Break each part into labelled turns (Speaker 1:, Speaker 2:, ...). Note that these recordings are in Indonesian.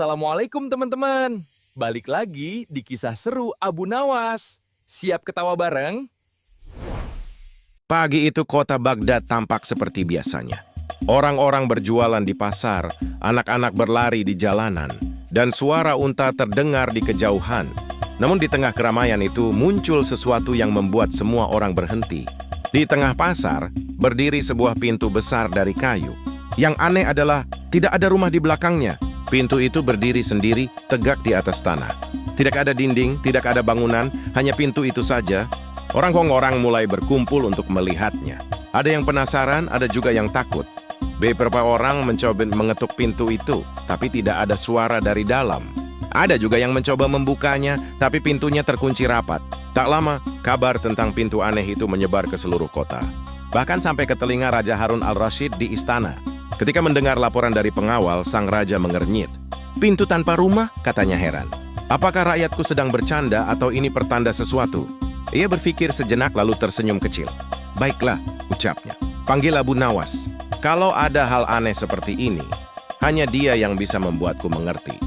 Speaker 1: Assalamualaikum teman-teman. Balik lagi di kisah seru Abu Nawas. Siap ketawa bareng?
Speaker 2: Pagi itu kota Baghdad tampak seperti biasanya. Orang-orang berjualan di pasar, anak-anak berlari di jalanan, dan suara unta terdengar di kejauhan. Namun di tengah keramaian itu muncul sesuatu yang membuat semua orang berhenti. Di tengah pasar, berdiri sebuah pintu besar dari kayu. Yang aneh adalah tidak ada rumah di belakangnya. Pintu itu berdiri sendiri, tegak di atas tanah. Tidak ada dinding, tidak ada bangunan, hanya pintu itu saja. Orang-orang mulai berkumpul untuk melihatnya. Ada yang penasaran, ada juga yang takut. Beberapa orang mencoba mengetuk pintu itu, tapi tidak ada suara dari dalam. Ada juga yang mencoba membukanya, tapi pintunya terkunci rapat. Tak lama, kabar tentang pintu aneh itu menyebar ke seluruh kota. Bahkan sampai ke telinga Raja Harun al-Rasyid di istana. Ketika mendengar laporan dari pengawal, sang raja mengernyit. "Pintu tanpa rumah?" katanya heran. "Apakah rakyatku sedang bercanda atau ini pertanda sesuatu?" Ia berpikir sejenak lalu tersenyum kecil. "Baiklah," ucapnya. "Panggil Abu Nawas. Kalau ada hal aneh seperti ini, hanya dia yang bisa membuatku mengerti."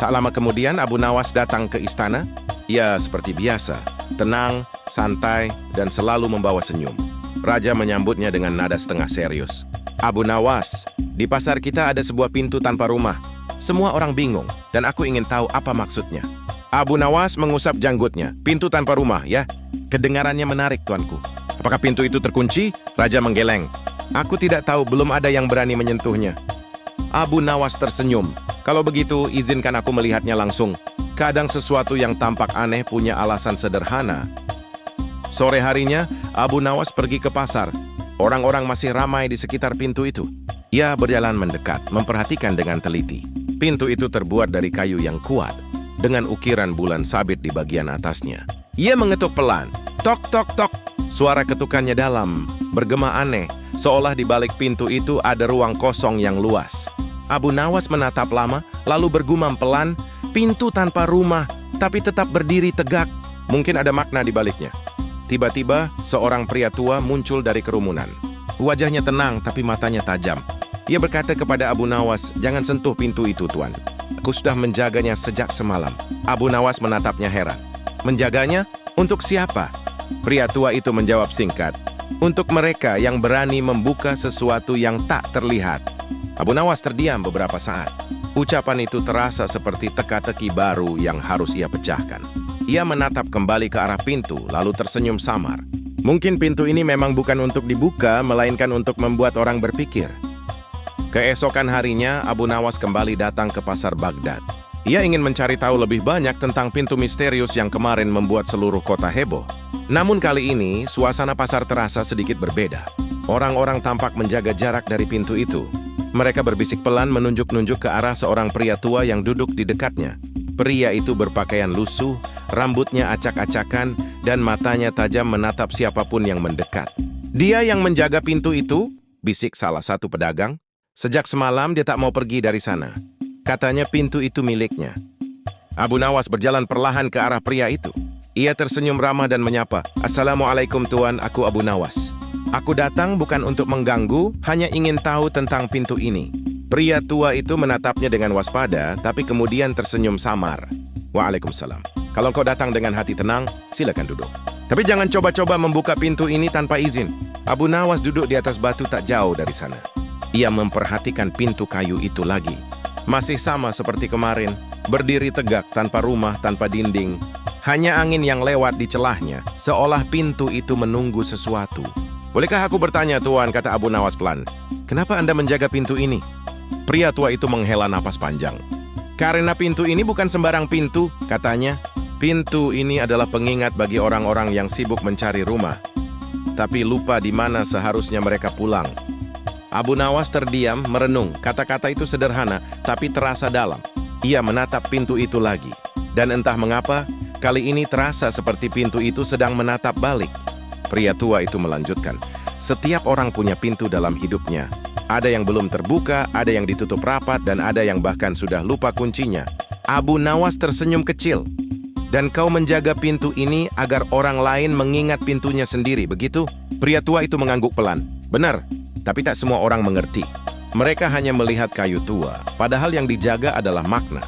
Speaker 2: Tak lama kemudian Abu Nawas datang ke istana. Ia seperti biasa, tenang, santai, dan selalu membawa senyum. Raja menyambutnya dengan nada setengah serius. "Abu Nawas, di pasar kita ada sebuah pintu tanpa rumah. Semua orang bingung, dan aku ingin tahu apa maksudnya." Abu Nawas mengusap janggutnya. "Pintu tanpa rumah, ya? Kedengarannya menarik, tuanku." "Apakah pintu itu terkunci?" Raja menggeleng. "Aku tidak tahu, belum ada yang berani menyentuhnya." Abu Nawas tersenyum. "Kalau begitu, izinkan aku melihatnya langsung. Kadang sesuatu yang tampak aneh punya alasan sederhana." Sore harinya, Abu Nawas pergi ke pasar. Orang-orang masih ramai di sekitar pintu itu. Ia berjalan mendekat, memperhatikan dengan teliti. Pintu itu terbuat dari kayu yang kuat, dengan ukiran bulan sabit di bagian atasnya. Ia mengetuk pelan. Tok, tok, tok. Suara ketukannya dalam, bergema aneh, seolah di balik pintu itu ada ruang kosong yang luas. Abu Nawas menatap lama, lalu bergumam pelan, "Pintu tanpa rumah, tapi tetap berdiri tegak. Mungkin ada makna di baliknya." Tiba-tiba, seorang pria tua muncul dari kerumunan. Wajahnya tenang, tapi matanya tajam. Ia berkata kepada Abu Nawas, "Jangan sentuh pintu itu, Tuan. Aku sudah menjaganya sejak semalam." Abu Nawas menatapnya heran. "Menjaganya? Untuk siapa?" Pria tua itu menjawab singkat, "Untuk mereka yang berani membuka sesuatu yang tak terlihat." Abu Nawas terdiam beberapa saat. Ucapan itu terasa seperti teka-teki baru yang harus ia pecahkan. Ia menatap kembali ke arah pintu, lalu tersenyum samar. Mungkin pintu ini memang bukan untuk dibuka, melainkan untuk membuat orang berpikir. Keesokan harinya, Abu Nawas kembali datang ke pasar Baghdad. Ia ingin mencari tahu lebih banyak tentang pintu misterius yang kemarin membuat seluruh kota heboh. Namun kali ini, suasana pasar terasa sedikit berbeda. Orang-orang tampak menjaga jarak dari pintu itu. Mereka berbisik pelan menunjuk-nunjuk ke arah seorang pria tua yang duduk di dekatnya. Pria itu berpakaian lusuh, rambutnya acak-acakan, dan matanya tajam menatap siapapun yang mendekat. "Dia yang menjaga pintu itu?" bisik salah satu pedagang. "Sejak semalam dia tak mau pergi dari sana. Katanya pintu itu miliknya." Abu Nawas berjalan perlahan ke arah pria itu. Ia tersenyum ramah dan menyapa, "Assalamualaikum Tuan, aku Abu Nawas. Aku datang bukan untuk mengganggu, hanya ingin tahu tentang pintu ini." Pria tua itu menatapnya dengan waspada, tapi kemudian tersenyum samar. "Waalaikumsalam. Kalau kau datang dengan hati tenang, silakan duduk. Tapi jangan coba-coba membuka pintu ini tanpa izin." Abu Nawas duduk di atas batu tak jauh dari sana. Ia memperhatikan pintu kayu itu lagi. Masih sama seperti kemarin, berdiri tegak tanpa rumah, tanpa dinding. Hanya angin yang lewat di celahnya, seolah pintu itu menunggu sesuatu. "Bolehkah aku bertanya, Tuan?" kata Abu Nawas pelan. "Kenapa Anda menjaga pintu ini?" Pria tua itu menghela napas panjang. "Karena pintu ini bukan sembarang pintu," katanya. "Pintu ini adalah pengingat bagi orang-orang yang sibuk mencari rumah, tapi lupa di mana seharusnya mereka pulang." Abu Nawas terdiam, merenung. Kata-kata itu sederhana, tapi terasa dalam. Ia menatap pintu itu lagi. Dan entah mengapa, kali ini terasa seperti pintu itu sedang menatap balik. Pria tua itu melanjutkan, "Setiap orang punya pintu dalam hidupnya. Ada yang belum terbuka, ada yang ditutup rapat, dan ada yang bahkan sudah lupa kuncinya." Abu Nawas tersenyum kecil. "Dan kau menjaga pintu ini agar orang lain mengingat pintunya sendiri, begitu?" Pria tua itu mengangguk pelan. "Benar, tapi tak semua orang mengerti. Mereka hanya melihat kayu tua, padahal yang dijaga adalah makna.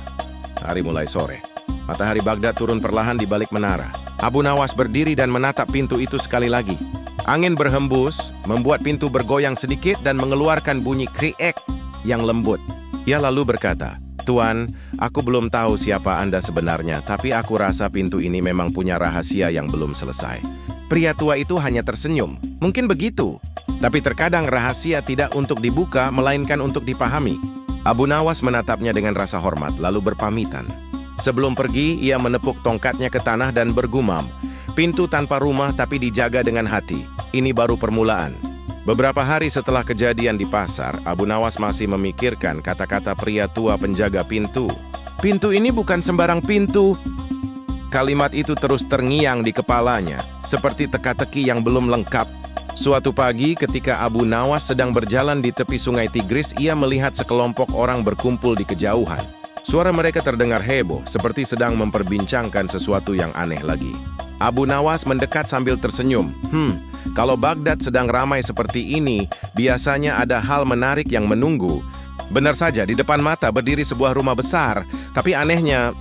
Speaker 2: Hari mulai sore. Matahari Baghdad turun perlahan di balik menara. Abu Nawas berdiri dan menatap pintu itu sekali lagi. Angin berhembus, membuat pintu bergoyang sedikit dan mengeluarkan bunyi kriek yang lembut. Ia lalu berkata, "Tuan, aku belum tahu siapa Anda sebenarnya, tapi aku rasa pintu ini memang punya rahasia yang belum selesai." Pria tua itu hanya tersenyum. Mungkin begitu. Tapi terkadang rahasia tidak untuk dibuka, melainkan untuk dipahami. Abu Nawas menatapnya dengan rasa hormat, lalu berpamitan. Sebelum pergi, ia menepuk tongkatnya ke tanah dan bergumam, "Pintu tanpa rumah tapi dijaga dengan hati. Ini baru permulaan." Beberapa hari setelah kejadian di pasar, Abu Nawas masih memikirkan kata-kata pria tua penjaga pintu. "Pintu ini bukan sembarang pintu." Kalimat itu terus terngiang di kepalanya, seperti teka-teki yang belum lengkap. Suatu pagi ketika Abu Nawas sedang berjalan di tepi sungai Tigris, ia melihat sekelompok orang berkumpul di kejauhan. Suara mereka terdengar heboh, seperti sedang memperbincangkan sesuatu yang aneh lagi. Abu Nawas mendekat sambil tersenyum. Kalau Baghdad sedang ramai seperti ini, biasanya ada hal menarik yang menunggu. Benar saja, di depan mata berdiri sebuah rumah besar, tapi anehnya,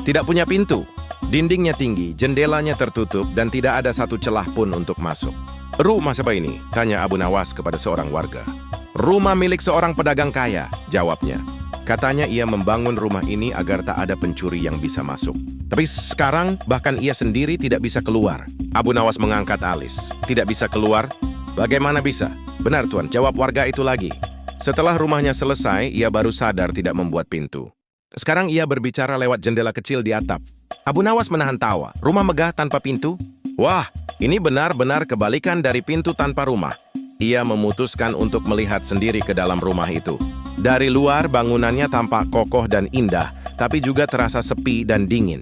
Speaker 2: tidak punya pintu. Dindingnya tinggi, jendelanya tertutup, dan tidak ada satu celah pun untuk masuk. "Rumah siapa ini?" tanya Abu Nawas kepada seorang warga. "Rumah milik seorang pedagang kaya," jawabnya. Katanya ia membangun rumah ini agar tak ada pencuri yang bisa masuk. Tapi sekarang bahkan ia sendiri tidak bisa keluar. Abu Nawas mengangkat alis. "Tidak bisa keluar? Bagaimana bisa?" "Benar Tuan," jawab warga itu lagi. Setelah rumahnya selesai, ia baru sadar tidak membuat pintu. Sekarang ia berbicara lewat jendela kecil di atap. Abu Nawas menahan tawa. Rumah megah tanpa pintu? Wah, ini benar-benar kebalikan dari pintu tanpa rumah. Ia memutuskan untuk melihat sendiri ke dalam rumah itu. Dari luar, bangunannya tampak kokoh dan indah, tapi juga terasa sepi dan dingin.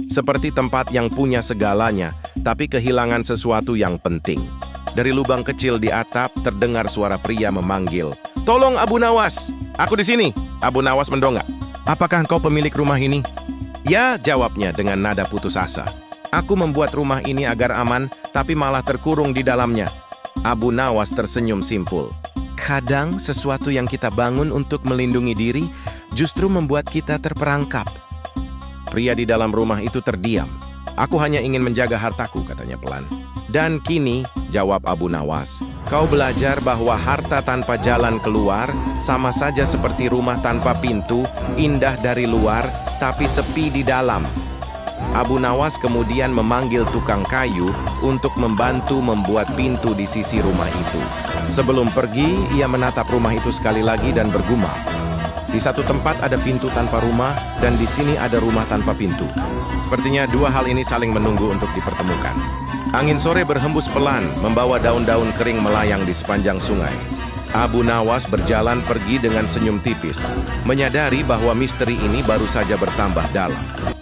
Speaker 2: Seperti tempat yang punya segalanya, tapi kehilangan sesuatu yang penting. Dari lubang kecil di atap, terdengar suara pria memanggil, "Tolong Abu Nawas, aku di sini." Abu Nawas mendongak. "Apakah engkau pemilik rumah ini?" "Ya," jawabnya dengan nada putus asa. "Aku membuat rumah ini agar aman, tapi malah terkurung di dalamnya." Abu Nawas tersenyum simpul. Kadang sesuatu yang kita bangun untuk melindungi diri justru membuat kita terperangkap. Pria di dalam rumah itu terdiam. "Aku hanya ingin menjaga hartaku," katanya pelan. "Dan kini," jawab Abu Nawas, "kau belajar bahwa harta tanpa jalan keluar sama saja seperti rumah tanpa pintu, indah dari luar, tapi sepi di dalam." Abu Nawas kemudian memanggil tukang kayu untuk membantu membuat pintu di sisi rumah itu. Sebelum pergi, ia menatap rumah itu sekali lagi dan bergumam. Di satu tempat ada pintu tanpa rumah, dan di sini ada rumah tanpa pintu. Sepertinya dua hal ini saling menunggu untuk dipertemukan. Angin sore berhembus pelan, membawa daun-daun kering melayang di sepanjang sungai. Abu Nawas berjalan pergi dengan senyum tipis, menyadari bahwa misteri ini baru saja bertambah dalam.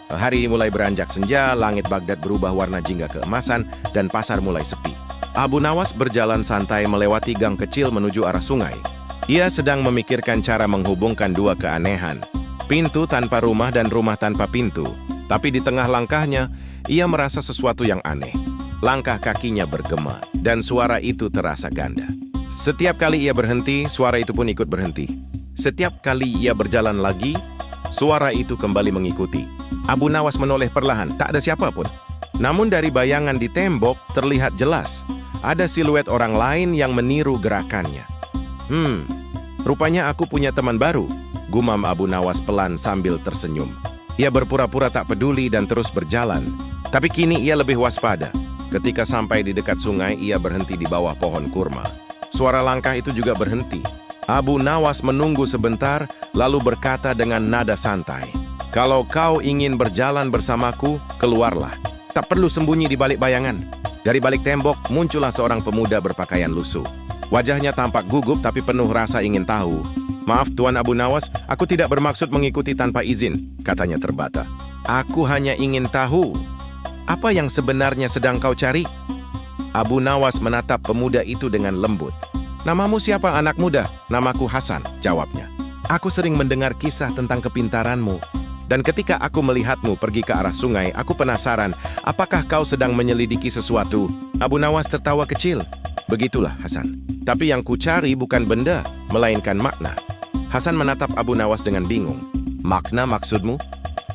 Speaker 2: Hari mulai beranjak senja, langit Baghdad berubah warna jingga keemasan, dan pasar mulai sepi. Abu Nawas berjalan santai melewati gang kecil menuju arah sungai. Ia sedang memikirkan cara menghubungkan dua keanehan, pintu tanpa rumah dan rumah tanpa pintu. Tapi di tengah langkahnya, ia merasa sesuatu yang aneh. Langkah kakinya bergema, dan suara itu terasa ganda. Setiap kali ia berhenti, suara itu pun ikut berhenti. Setiap kali ia berjalan lagi, suara itu kembali mengikuti. Abu Nawas menoleh perlahan, tak ada siapapun. Namun dari bayangan di tembok terlihat jelas, ada siluet orang lain yang meniru gerakannya. Rupanya aku punya teman baru, gumam Abu Nawas pelan sambil tersenyum. Ia berpura-pura tak peduli dan terus berjalan. Tapi kini ia lebih waspada. Ketika sampai di dekat sungai, ia berhenti di bawah pohon kurma. Suara langkah itu juga berhenti. Abu Nawas menunggu sebentar, lalu berkata dengan nada santai, "Kalau kau ingin berjalan bersamaku, keluarlah. Tak perlu sembunyi di balik bayangan." Dari balik tembok, muncullah seorang pemuda berpakaian lusuh. Wajahnya tampak gugup tapi penuh rasa ingin tahu. "Maaf Tuan Abu Nawas, aku tidak bermaksud mengikuti tanpa izin," katanya terbata. "Aku hanya ingin tahu, apa yang sebenarnya sedang kau cari?" Abu Nawas menatap pemuda itu dengan lembut. "Namamu siapa anak muda?" "Namaku Hasan," jawabnya. "Aku sering mendengar kisah tentang kepintaranmu. Dan ketika aku melihatmu pergi ke arah sungai, aku penasaran, apakah kau sedang menyelidiki sesuatu?" Abu Nawas tertawa kecil. "Begitulah Hasan. Tapi yang kucari bukan benda, melainkan makna. Hasan menatap Abu Nawas dengan bingung. Makna maksudmu?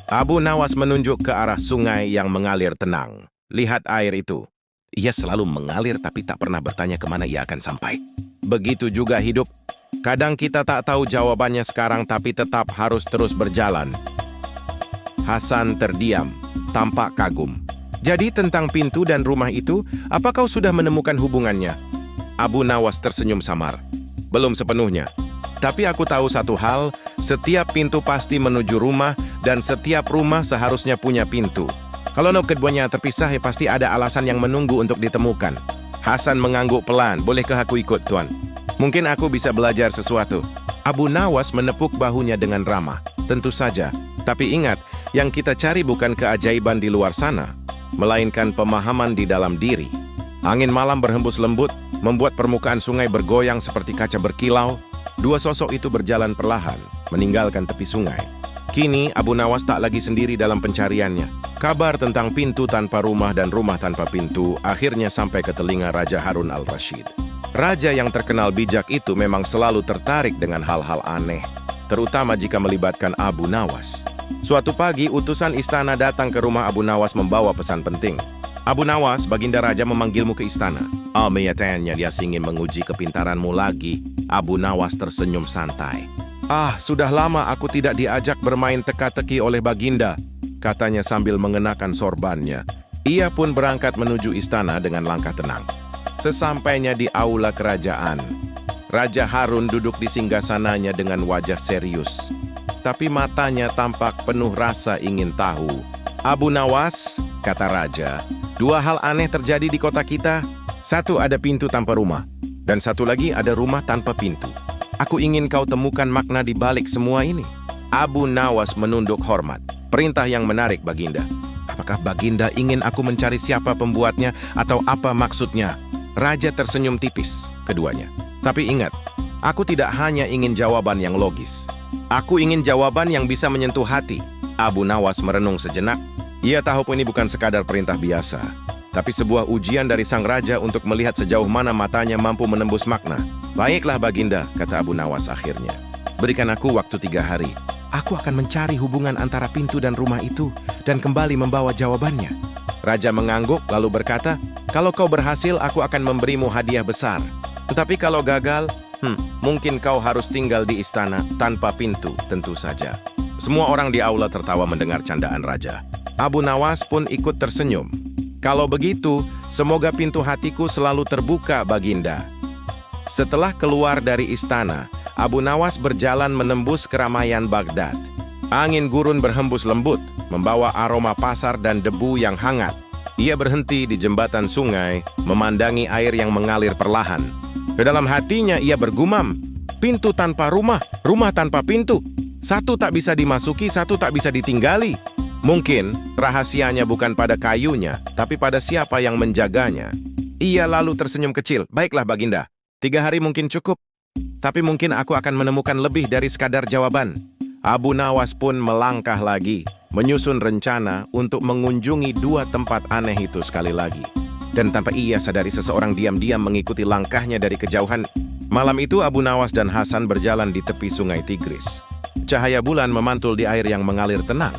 Speaker 2: Abu Nawas menunjuk ke arah sungai yang mengalir tenang. Lihat air itu. Ia selalu mengalir tapi tak pernah bertanya kemana ia akan sampai. Begitu juga hidup. Kadang kita tak tahu jawabannya sekarang tapi tetap harus terus berjalan. Hasan terdiam, tampak kagum. Jadi tentang pintu dan rumah itu, apa kau sudah menemukan hubungannya? Abu Nawas tersenyum samar. Belum sepenuhnya. Tapi aku tahu satu hal, setiap pintu pasti menuju rumah dan setiap rumah seharusnya punya pintu. Kalau keduanya terpisah, pasti ada alasan yang menunggu untuk ditemukan. Hasan mengangguk pelan. Bolehkah aku ikut, Tuan? Mungkin aku bisa belajar sesuatu. Abu Nawas menepuk bahunya dengan ramah. Tentu saja. Tapi ingat, yang kita cari bukan keajaiban di luar sana, melainkan pemahaman di dalam diri. Angin malam berhembus lembut, membuat permukaan sungai bergoyang seperti kaca berkilau. Dua sosok itu berjalan perlahan, meninggalkan tepi sungai. Kini, Abu Nawas tak lagi sendiri dalam pencariannya. Kabar tentang pintu tanpa rumah dan rumah tanpa pintu akhirnya sampai ke telinga Raja Harun al-Rashid. Raja yang terkenal bijak itu memang selalu tertarik dengan hal-hal aneh, terutama jika melibatkan Abu Nawas. Suatu pagi, utusan istana datang ke rumah Abu Nawas membawa pesan penting. Abu Nawas, Baginda Raja memanggilmu ke istana. Menyatakannya dia ingin menguji kepintaranmu lagi. Abu Nawas tersenyum santai. Sudah lama aku tidak diajak bermain teka-teki oleh Baginda, katanya sambil mengenakan sorbannya. Ia pun berangkat menuju istana dengan langkah tenang. Sesampainya di aula kerajaan, Raja Harun duduk di singgasananya dengan wajah serius. Tapi matanya tampak penuh rasa ingin tahu. Abu Nawas, kata Raja, dua hal aneh terjadi di kota kita. Satu, ada pintu tanpa rumah. Dan satu lagi, ada rumah tanpa pintu. Aku ingin kau temukan makna di balik semua ini. Abu Nawas menunduk hormat. Perintah yang menarik, Baginda. Apakah Baginda ingin aku mencari siapa pembuatnya atau apa maksudnya? Raja tersenyum tipis, keduanya. Tapi ingat, aku tidak hanya ingin jawaban yang logis. Aku ingin jawaban yang bisa menyentuh hati. Abu Nawas merenung sejenak. Ia tahu ini bukan sekadar perintah biasa, tapi sebuah ujian dari sang raja untuk melihat sejauh mana matanya mampu menembus makna. Baiklah Baginda, kata Abu Nawas akhirnya. Berikan aku waktu 3 hari. Aku akan mencari hubungan antara pintu dan rumah itu dan kembali membawa jawabannya. Raja mengangguk lalu berkata, kalau kau berhasil, aku akan memberimu hadiah besar. Tetapi kalau gagal, mungkin kau harus tinggal di istana tanpa pintu, tentu saja. Semua orang di aula tertawa mendengar candaan Raja. Abu Nawas pun ikut tersenyum. Kalau begitu, semoga pintu hatiku selalu terbuka, Baginda. Setelah keluar dari istana, Abu Nawas berjalan menembus keramaian Baghdad. Angin gurun berhembus lembut, membawa aroma pasar dan debu yang hangat. Ia berhenti di jembatan sungai, memandangi air yang mengalir perlahan. Ke dalam hatinya ia bergumam, pintu tanpa rumah, rumah tanpa pintu. Satu tak bisa dimasuki, satu tak bisa ditinggali. Mungkin rahasianya bukan pada kayunya, tapi pada siapa yang menjaganya. Ia lalu tersenyum kecil. Baiklah Baginda, 3 hari mungkin cukup. Tapi mungkin aku akan menemukan lebih dari sekadar jawaban. Abu Nawas pun melangkah lagi, menyusun rencana untuk mengunjungi 2 tempat aneh itu sekali lagi. Dan tanpa ia sadari seseorang diam-diam mengikuti langkahnya dari kejauhan. Malam itu Abu Nawas dan Hasan berjalan di tepi sungai Tigris. Cahaya bulan memantul di air yang mengalir tenang.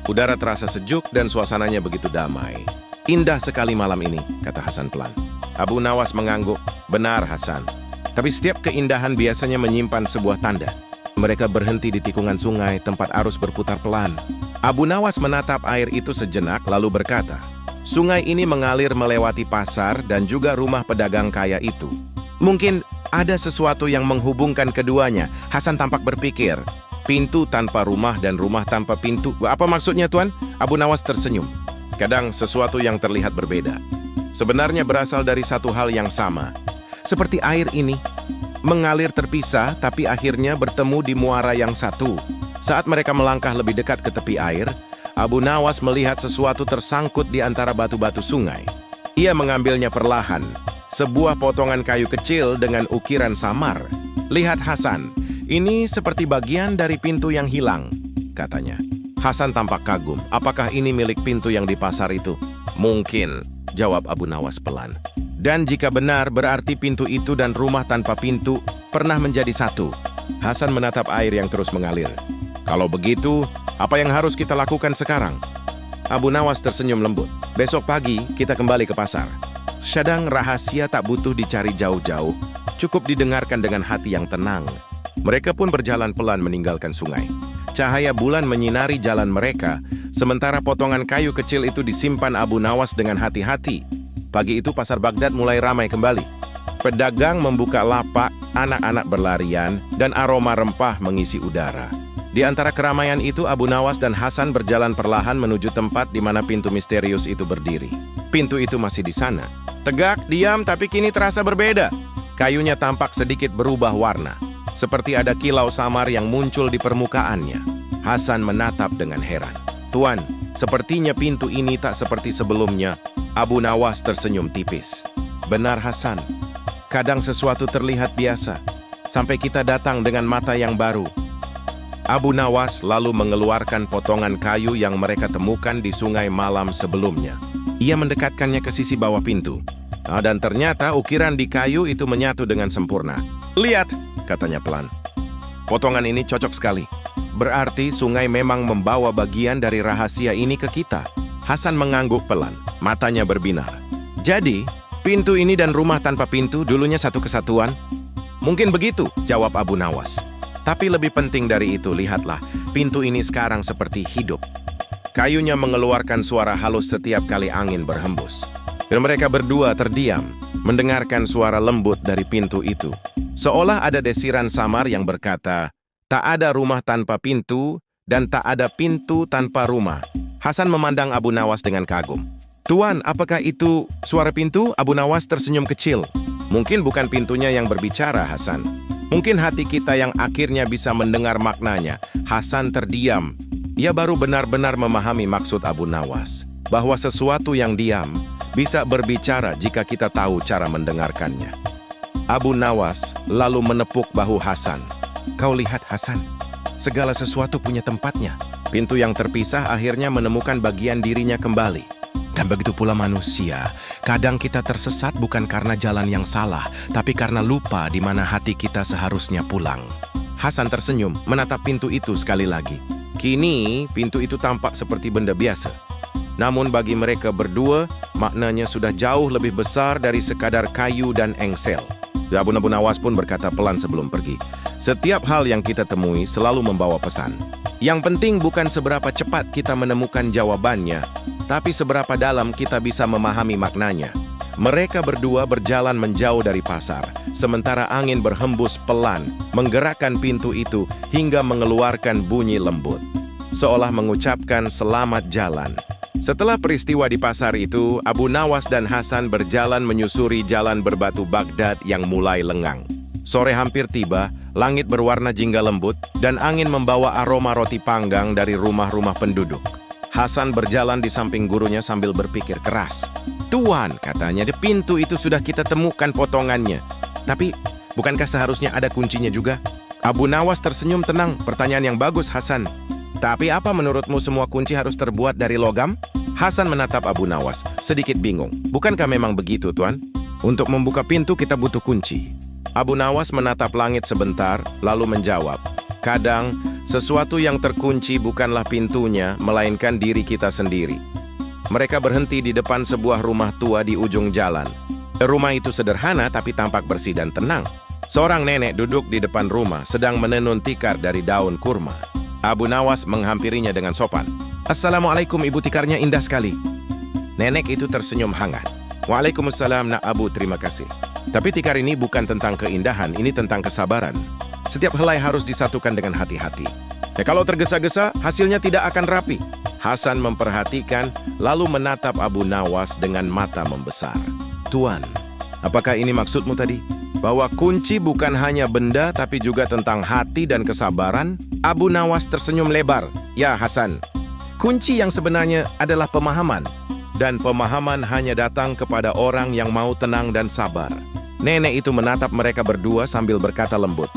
Speaker 2: Udara terasa sejuk dan suasananya begitu damai. Indah sekali malam ini, kata Hasan pelan. Abu Nawas mengangguk. Benar Hasan. Tapi setiap keindahan biasanya menyimpan sebuah tanda. Mereka berhenti di tikungan sungai, tempat arus berputar pelan. Abu Nawas menatap air itu sejenak lalu berkata, sungai ini mengalir melewati pasar dan juga rumah pedagang kaya itu. Mungkin ada sesuatu yang menghubungkan keduanya. Hasan tampak berpikir, pintu tanpa rumah dan rumah tanpa pintu. Apa maksudnya Tuan? Abu Nawas tersenyum. Kadang sesuatu yang terlihat berbeda sebenarnya berasal dari satu hal yang sama. Seperti air ini, mengalir terpisah tapi akhirnya bertemu di muara yang satu. Saat mereka melangkah lebih dekat ke tepi air, Abu Nawas melihat sesuatu tersangkut di antara batu-batu sungai. Ia mengambilnya perlahan, sebuah potongan kayu kecil dengan ukiran samar. Lihat Hasan, ini seperti bagian dari pintu yang hilang, katanya. Hasan tampak kagum. Apakah ini milik pintu yang di pasar itu? Mungkin, jawab Abu Nawas pelan. Dan jika benar, berarti pintu itu dan rumah tanpa pintu pernah menjadi satu. Hasan menatap air yang terus mengalir. Kalau begitu, apa yang harus kita lakukan sekarang? Abu Nawas tersenyum lembut. Besok pagi kita kembali ke pasar. Kadang rahasia tak butuh dicari jauh-jauh, cukup didengarkan dengan hati yang tenang. Mereka pun berjalan pelan meninggalkan sungai. Cahaya bulan menyinari jalan mereka, sementara potongan kayu kecil itu disimpan Abu Nawas dengan hati-hati. Pagi itu pasar Baghdad mulai ramai kembali. Pedagang membuka lapak, anak-anak berlarian, dan aroma rempah mengisi udara. Di antara keramaian itu, Abu Nawas dan Hasan berjalan perlahan menuju tempat di mana pintu misterius itu berdiri. Pintu itu masih di sana. Tegak, diam, tapi kini terasa berbeda. Kayunya tampak sedikit berubah warna, seperti ada kilau samar yang muncul di permukaannya. Hasan menatap dengan heran. Tuan, sepertinya pintu ini tak seperti sebelumnya. Abu Nawas tersenyum tipis. Benar Hasan, kadang sesuatu terlihat biasa, sampai kita datang dengan mata yang baru. Abu Nawas lalu mengeluarkan potongan kayu yang mereka temukan di sungai malam sebelumnya. Ia mendekatkannya ke sisi bawah pintu. Dan ternyata ukiran di kayu itu menyatu dengan sempurna. Lihat, katanya pelan. Potongan ini cocok sekali. Berarti sungai memang membawa bagian dari rahasia ini ke kita. Hasan mengangguk pelan, matanya berbinar. Jadi, pintu ini dan rumah tanpa pintu dulunya satu kesatuan? Mungkin begitu, jawab Abu Nawas. Tapi lebih penting dari itu, lihatlah, pintu ini sekarang seperti hidup. Kayunya mengeluarkan suara halus setiap kali angin berhembus. Dan mereka berdua terdiam, mendengarkan suara lembut dari pintu itu. Seolah ada desiran samar yang berkata, tak ada rumah tanpa pintu, dan tak ada pintu tanpa rumah. Hasan memandang Abu Nawas dengan kagum. Tuan, apakah itu suara pintu? Abu Nawas tersenyum kecil. Mungkin bukan pintunya yang berbicara, Hasan. Mungkin hati kita yang akhirnya bisa mendengar maknanya. Hasan terdiam. Ia baru benar-benar memahami maksud Abu Nawas, bahwa sesuatu yang diam bisa berbicara jika kita tahu cara mendengarkannya. Abu Nawas lalu menepuk bahu Hasan. Kau lihat Hasan, segala sesuatu punya tempatnya. Pintu yang terpisah akhirnya menemukan bagian dirinya kembali. Dan begitu pula manusia, kadang kita tersesat bukan karena jalan yang salah, tapi karena lupa di mana hati kita seharusnya pulang. Hasan tersenyum, menatap pintu itu sekali lagi. Kini, pintu itu tampak seperti benda biasa. Namun bagi mereka berdua, maknanya sudah jauh lebih besar dari sekadar kayu dan engsel. Abu Nawas pun berkata pelan sebelum pergi. Setiap hal yang kita temui selalu membawa pesan. Yang penting bukan seberapa cepat kita menemukan jawabannya, tapi seberapa dalam kita bisa memahami maknanya. Mereka berdua berjalan menjauh dari pasar, sementara angin berhembus pelan, menggerakkan pintu itu hingga mengeluarkan bunyi lembut, seolah mengucapkan selamat jalan. Setelah peristiwa di pasar itu, Abu Nawas dan Hasan berjalan menyusuri jalan berbatu Baghdad yang mulai lengang. Sore hampir tiba, langit berwarna jingga lembut, dan angin membawa aroma roti panggang dari rumah-rumah penduduk. Hasan berjalan di samping gurunya sambil berpikir keras. Tuan, katanya, di pintu itu sudah kita temukan potongannya. Tapi, bukankah seharusnya ada kuncinya juga? Abu Nawas tersenyum tenang. Pertanyaan yang bagus, Hasan. Tapi apa menurutmu semua kunci harus terbuat dari logam? Hasan menatap Abu Nawas, sedikit bingung. Bukankah memang begitu, Tuan? Untuk membuka pintu kita butuh kunci. Abu Nawas menatap langit sebentar, lalu menjawab. Kadang, sesuatu yang terkunci bukanlah pintunya, melainkan diri kita sendiri. Mereka berhenti di depan sebuah rumah tua di ujung jalan. Rumah itu sederhana tapi tampak bersih dan tenang. Seorang nenek duduk di depan rumah, sedang menenun tikar dari daun kurma. Abu Nawas menghampirinya dengan sopan. Assalamualaikum, ibu, tikarnya indah sekali. Nenek itu tersenyum hangat. Waalaikumsalam, nak Abu, terima kasih. Tapi tikar ini bukan tentang keindahan, ini tentang kesabaran. Setiap helai harus disatukan dengan hati-hati. Kalau tergesa-gesa, hasilnya tidak akan rapi. Hasan memperhatikan, lalu menatap Abu Nawas dengan mata membesar. Tuan, apakah ini maksudmu tadi? Bahwa kunci bukan hanya benda, tapi juga tentang hati dan kesabaran? Abu Nawas tersenyum lebar. Ya, Hasan. Kunci yang sebenarnya adalah pemahaman. Dan pemahaman hanya datang kepada orang yang mau tenang dan sabar. Nenek itu menatap mereka berdua sambil berkata lembut.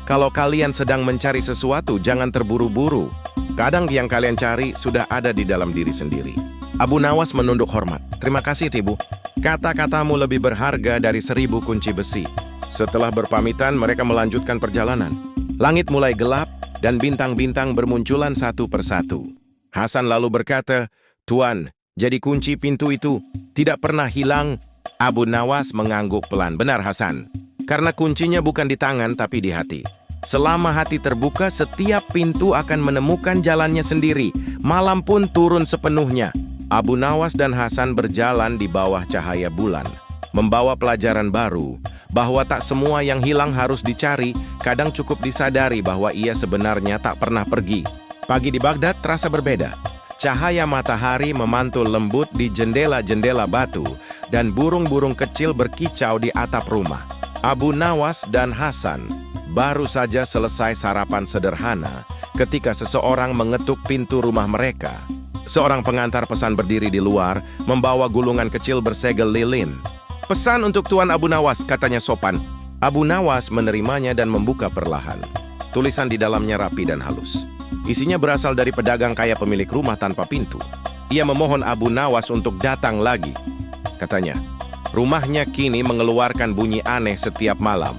Speaker 2: Kalau kalian sedang mencari sesuatu, jangan terburu-buru. Kadang yang kalian cari sudah ada di dalam diri sendiri. Abu Nawas menunduk hormat. Terima kasih, Ibu. Kata-katamu lebih berharga dari 1000 kunci besi. Setelah berpamitan, mereka melanjutkan perjalanan. Langit mulai gelap dan bintang-bintang bermunculan satu persatu. Hasan lalu berkata, "Tuan, jadi kunci pintu itu tidak pernah hilang." Abu Nawas mengangguk pelan. "Benar, Hasan. Karena kuncinya bukan di tangan tapi di hati. Selama hati terbuka, setiap pintu akan menemukan jalannya sendiri. Malam pun turun sepenuhnya." Abu Nawas dan Hasan berjalan di bawah cahaya bulan, membawa pelajaran baru bahwa tak semua yang hilang harus dicari. Kadang cukup disadari bahwa ia sebenarnya tak pernah pergi. Pagi di Baghdad terasa berbeda. Cahaya matahari memantul lembut di jendela-jendela batu dan burung-burung kecil berkicau di atap rumah. Abu Nawas dan Hasan baru saja selesai sarapan sederhana ketika seseorang mengetuk pintu rumah mereka. Seorang pengantar pesan berdiri di luar, membawa gulungan kecil bersegel lilin. "Pesan untuk Tuan Abu Nawas," katanya sopan. Abu Nawas menerimanya dan membuka perlahan. Tulisan di dalamnya rapi dan halus. Isinya berasal dari pedagang kaya pemilik rumah tanpa pintu. Ia memohon Abu Nawas untuk datang lagi. Katanya, rumahnya kini mengeluarkan bunyi aneh setiap malam,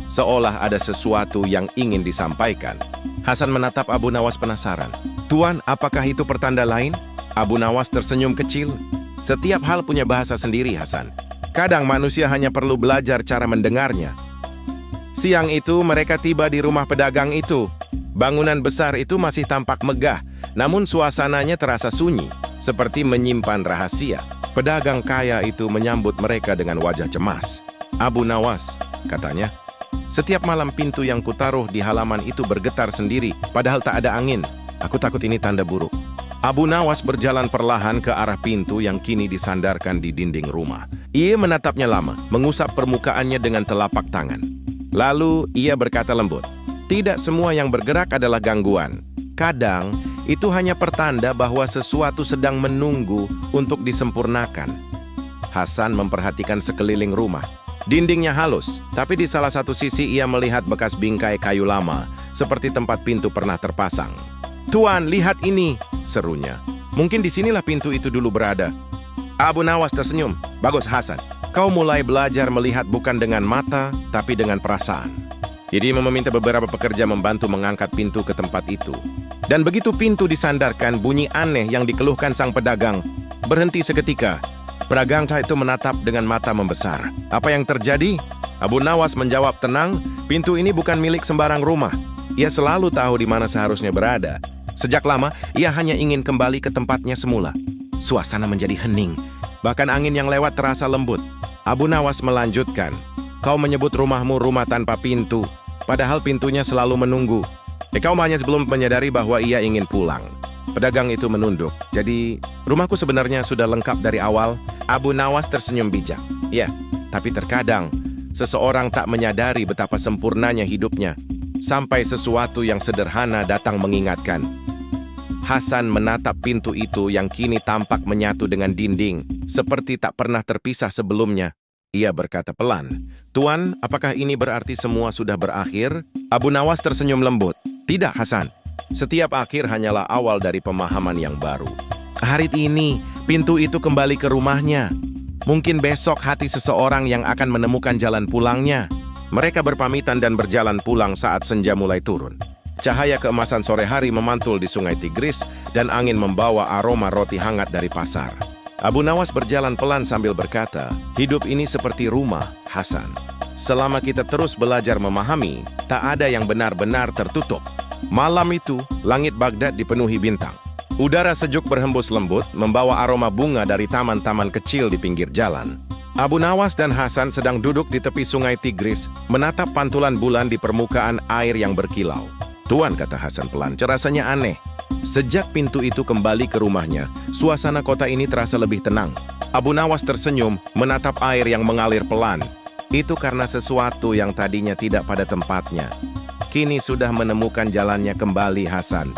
Speaker 2: seolah ada sesuatu yang ingin disampaikan. Hasan menatap Abu Nawas penasaran. "Tuan, apakah itu pertanda lain?" Abu Nawas tersenyum kecil. "Setiap hal punya bahasa sendiri, Hasan. Kadang manusia hanya perlu belajar cara mendengarnya." Siang itu mereka tiba di rumah pedagang itu. Bangunan besar itu masih tampak megah, namun suasananya terasa sunyi, seperti menyimpan rahasia. Pedagang kaya itu menyambut mereka dengan wajah cemas. "Abu Nawas," katanya, "setiap malam pintu yang kutaruh di halaman itu bergetar sendiri, padahal tak ada angin. Aku takut ini tanda buruk." Abu Nawas berjalan perlahan ke arah pintu yang kini disandarkan di dinding rumah. Ia menatapnya lama, mengusap permukaannya dengan telapak tangan. Lalu ia berkata lembut, "Tidak semua yang bergerak adalah gangguan. Kadang itu hanya pertanda bahwa sesuatu sedang menunggu untuk disempurnakan." Hasan memperhatikan sekeliling rumah. Dindingnya halus, tapi di salah satu sisi ia melihat bekas bingkai kayu lama, seperti tempat pintu pernah terpasang. "Tuan, lihat ini," serunya. "Mungkin disinilah pintu itu dulu berada." Abu Nawas tersenyum. "Bagus, Hasan. Kau mulai belajar melihat bukan dengan mata, tapi dengan perasaan." Jadi meminta beberapa pekerja membantu mengangkat pintu ke tempat itu. Dan begitu pintu disandarkan, bunyi aneh yang dikeluhkan sang pedagang berhenti seketika. Pedagang itu menatap dengan mata membesar. "Apa yang terjadi?" Abu Nawas menjawab tenang, "Pintu ini bukan milik sembarang rumah. Ia selalu tahu di mana seharusnya berada. Sejak lama, ia hanya ingin kembali ke tempatnya semula." Suasana menjadi hening. Bahkan angin yang lewat terasa lembut. Abu Nawas melanjutkan, "Kau menyebut rumahmu rumah tanpa pintu, padahal pintunya selalu menunggu. Kau hanya sebelum menyadari bahwa ia ingin pulang." Pedagang itu menunduk. "Jadi, rumahku sebenarnya sudah lengkap dari awal." Abu Nawas tersenyum bijak. "Ya, tapi terkadang seseorang tak menyadari betapa sempurnanya hidupnya, sampai sesuatu yang sederhana datang mengingatkan." Hasan menatap pintu itu yang kini tampak menyatu dengan dinding, seperti tak pernah terpisah sebelumnya. Ia berkata pelan, "Tuan, apakah ini berarti semua sudah berakhir?" Abu Nawas tersenyum lembut. "Tidak, Hasan. Setiap akhir hanyalah awal dari pemahaman yang baru. Hari ini, pintu itu kembali ke rumahnya. Mungkin besok hati seseorang yang akan menemukan jalan pulangnya." Mereka berpamitan dan berjalan pulang saat senja mulai turun. Cahaya keemasan sore hari memantul di sungai Tigris dan angin membawa aroma roti hangat dari pasar. Abu Nawas berjalan pelan sambil berkata, "Hidup ini seperti rumah, Hasan. Selama kita terus belajar memahami, tak ada yang benar-benar tertutup." Malam itu, langit Baghdad dipenuhi bintang. Udara sejuk berhembus lembut, membawa aroma bunga dari taman-taman kecil di pinggir jalan. Abu Nawas dan Hasan sedang duduk di tepi sungai Tigris, menatap pantulan bulan di permukaan air yang berkilau. "Tuan," kata Hasan pelan, "rasanya aneh. Sejak pintu itu kembali ke rumahnya, suasana kota ini terasa lebih tenang." Abu Nawas tersenyum, menatap air yang mengalir pelan. "Itu karena sesuatu yang tadinya tidak pada tempatnya kini sudah menemukan jalannya kembali, Hasan."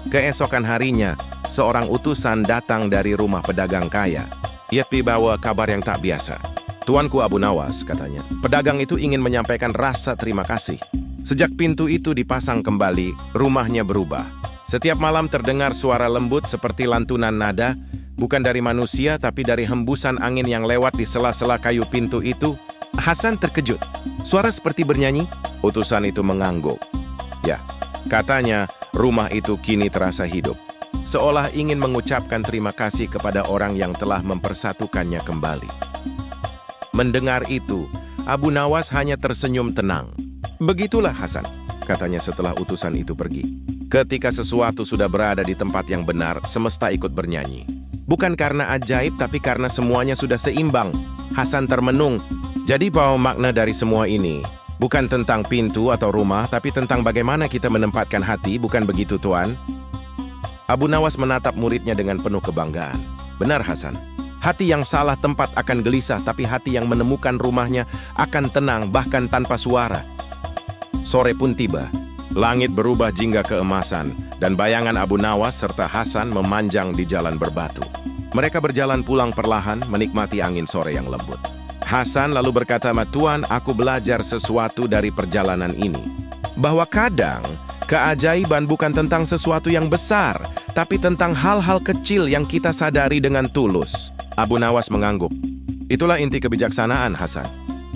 Speaker 2: Keesokan harinya, seorang utusan datang dari rumah pedagang kaya. Ia bawa kabar yang tak biasa. "Tuanku Abu Nawas," katanya, "pedagang itu ingin menyampaikan rasa terima kasih. Sejak pintu itu dipasang kembali, rumahnya berubah. Setiap malam terdengar suara lembut seperti lantunan nada, bukan dari manusia tapi dari hembusan angin yang lewat di sela-sela kayu pintu itu." Hasan terkejut. Suara seperti bernyanyi, utusan itu mengangguk. Ya, katanya rumah itu kini terasa hidup, seolah ingin mengucapkan terima kasih kepada orang yang telah mempersatukannya kembali. Mendengar itu, Abu Nawas hanya tersenyum tenang. Begitulah Hasan, katanya setelah utusan itu pergi. Ketika sesuatu sudah berada di tempat yang benar, semesta ikut bernyanyi. Bukan karena ajaib, tapi karena semuanya sudah seimbang. Hasan termenung. Jadi bahwa makna dari semua ini bukan tentang pintu atau rumah, tapi tentang bagaimana kita menempatkan hati, bukan begitu, Tuan? Abu Nawas menatap muridnya dengan penuh kebanggaan. Benar, Hasan. Hati yang salah tempat akan gelisah, tapi hati yang menemukan rumahnya akan tenang, bahkan tanpa suara. Sore pun tiba. Langit berubah jingga keemasan, dan bayangan Abu Nawas serta Hasan memanjang di jalan berbatu. Mereka berjalan pulang perlahan, menikmati angin sore yang lembut. Hasan lalu berkata, "Tuan, aku belajar sesuatu dari perjalanan ini. Bahwa kadang, keajaiban bukan tentang sesuatu yang besar, tapi tentang hal-hal kecil yang kita sadari dengan tulus." Abu Nawas mengangguk. Itulah inti kebijaksanaan, Hasan.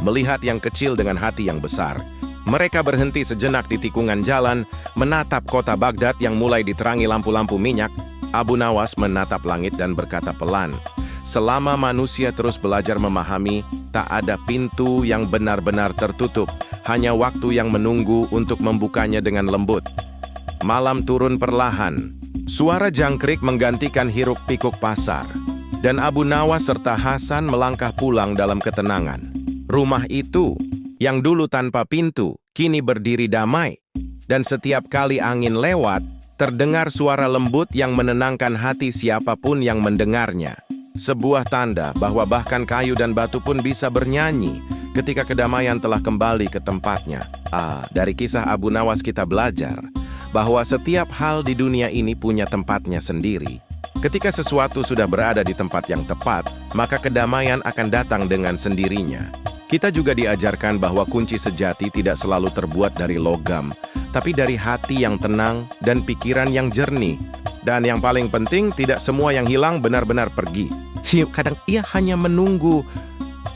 Speaker 2: Melihat yang kecil dengan hati yang besar. Mereka berhenti sejenak di tikungan jalan, menatap kota Baghdad yang mulai diterangi lampu-lampu minyak. Abu Nawas menatap langit dan berkata pelan, "Selama manusia terus belajar memahami, tak ada pintu yang benar-benar tertutup, hanya waktu yang menunggu untuk membukanya dengan lembut." Malam turun perlahan. Suara jangkrik menggantikan hiruk-pikuk pasar. Dan Abu Nawas serta Hasan melangkah pulang dalam ketenangan. Rumah itu, yang dulu tanpa pintu, kini berdiri damai. Dan setiap kali angin lewat, terdengar suara lembut yang menenangkan hati siapapun yang mendengarnya. Sebuah tanda bahwa bahkan kayu dan batu pun bisa bernyanyi ketika kedamaian telah kembali ke tempatnya. Dari kisah Abu Nawas kita belajar bahwa setiap hal di dunia ini punya tempatnya sendiri. Ketika sesuatu sudah berada di tempat yang tepat, maka kedamaian akan datang dengan sendirinya. Kita juga diajarkan bahwa kunci sejati tidak selalu terbuat dari logam, tapi dari hati yang tenang dan pikiran yang jernih. Dan yang paling penting, tidak semua yang hilang benar-benar pergi. Kadang ia hanya menunggu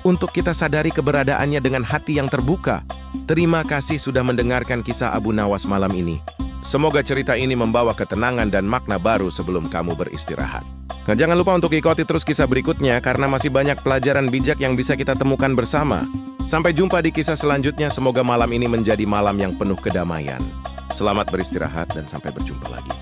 Speaker 2: untuk kita sadari keberadaannya dengan hati yang terbuka. Terima kasih sudah mendengarkan kisah Abu Nawas malam ini. Semoga cerita ini membawa ketenangan dan makna baru sebelum kamu beristirahat. Nah, jangan lupa untuk ikuti terus kisah berikutnya karena masih banyak pelajaran bijak yang bisa kita temukan bersama. Sampai jumpa di kisah selanjutnya. Semoga malam ini menjadi malam yang penuh kedamaian. Selamat beristirahat dan sampai berjumpa lagi.